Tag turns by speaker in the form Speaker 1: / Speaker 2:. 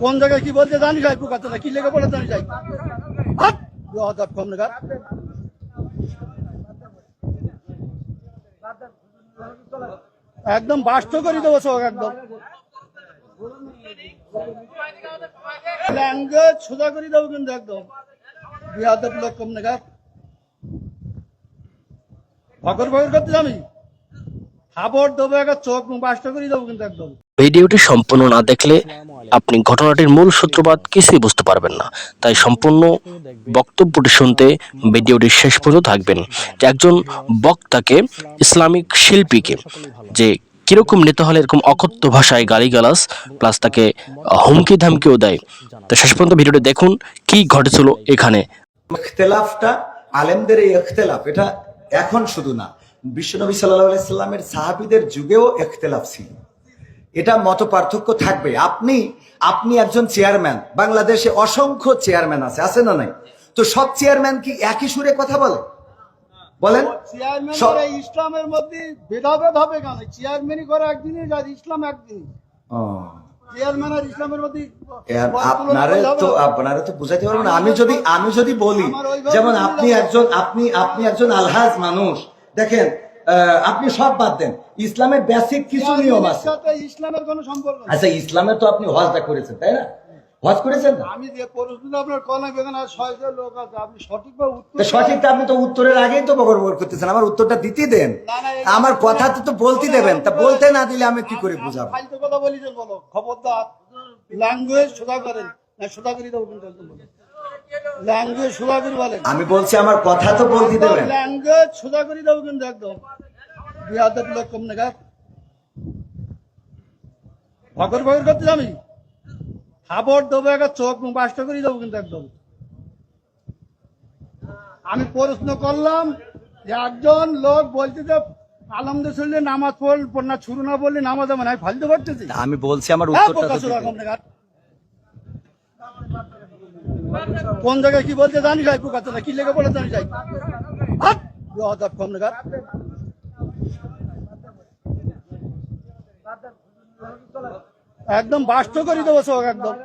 Speaker 1: কোন জায়গায় কি বলতে জানি যাই পোকাচোদা কি লেগে পড়ে জানি যাই একদম বাস্ত করে দেবো সব একদম ল্যাঙ্গুয়েজ সোজা করে দেবো কিন্তু একদম বিহাদব লোক কম নাগাদ ভগর ভগর করতে আমি খাবার দেবো একটা চোখ বাস্ত করে দেবো কিন্তু একদম।
Speaker 2: ভিডিওটি সম্পূর্ণ না দেখলে আপনি ঘটনাটির মূল সূত্রপাত কিছুই বুঝতে পারবেন না, তাই সম্পূর্ণ বক্তব্যটি শুনতে ভিডিওটির শেষ পর্যন্ত থাকবেন। যে একজন বক্তাকে, ইসলামিক শিল্পীকে যে কিরকম নিতে হলে এরকম অকথ্য ভাষায় গালিগালাজ প্লাস তাকে হুমকি ধামকিও দেয়, তো শেষ পর্যন্ত ভিডিওটি দেখুন কি ঘটেছিল এখানে।
Speaker 3: ইখতিলাফটা আলেমদের এই ইখতিলাফ এটা এখন শুধু না, বিশ্বনবী সাল্লাল্লাহু আলাইহি সাল্লামের সাহাবীদের যুগেও ইখতিলাফ ছিল। এটা মত পার্থক্য থাকবে। আপনি একজন চেয়ারম্যান, বাংলাদেশে অসংখ্য চেয়ারম্যান আছে না নাই? তো সব চেয়ারম্যান কি একই সুরে কথা বলে? বলেন,
Speaker 1: ইসলামের মধ্যে ভেদাভেদ হবে কেন? চেয়ারম্যানই করে একদিনই, ইসলাম একদিনই। চেয়ারম্যান আর ইসলামের মধ্যে
Speaker 3: আপনারা তো বুঝাইতে পারবেন না। আমি যদি বলি, যেমন আপনি একজন আলহাজ মানুষ, দেখেন আপনি সব বাদ দেন, ইসলামের বেসিক কিছু নিয়ম আছে।
Speaker 1: ইসলামের কোনো সম্পর্ক নেই।
Speaker 3: আচ্ছা, ইসলামের তো আপনি হজটা করেছেন, তাই না? হজ করেছেন না?
Speaker 1: আমি যে প্রশ্নটা আপনার কলাম এখানে 600 লোক আছে, আপনি সঠিকভাবে উত্তর
Speaker 3: সঠিকটা আপনি তো উত্তরের আগেই তো বগর করতেছেন। আমার উত্তরটা দিতে দেন, আমার কথা তো বলতে দেবেন। তা বলতে না দিলে আমি কি করে বুঝাবো?
Speaker 1: ফালতু কথা বলিছেন, বলো খবরদার। ল্যাঙ্গুয়েজ সোজা করেন না, সোজা করে দেবো কিন্তু একদম। ল্যাঙ্গুয়েজ সোজা করে বলেন।
Speaker 3: আমি বলছি আমার কথা তো বলতে দেবেন।
Speaker 1: ল্যাঙ্গুয়েজ সোজা করে দেবো কিন্তু একদম বিহাদব লোক কম নাগাদ ভগর ভগর করতে আমি খাবার দেবো একটা চোখ বাস্ত করে দেবো কিন্তু একদম। আমি প্রশ্ন করলাম যে একজন লোক বলছে যে আলহামদুলিল্লাহ নামাজ পড় না, শুরু না বললে নামাজ আমি ফালতু করতেছি।
Speaker 3: আমি বলছি আমার উত্তরটা
Speaker 1: কোন জায়গায় কি বলতে জানি যাই পোকাচোদা কি লেগে পড়ে জানি যাই কম নাগাদ একদম বাস্ত করে দেবো সব একদম।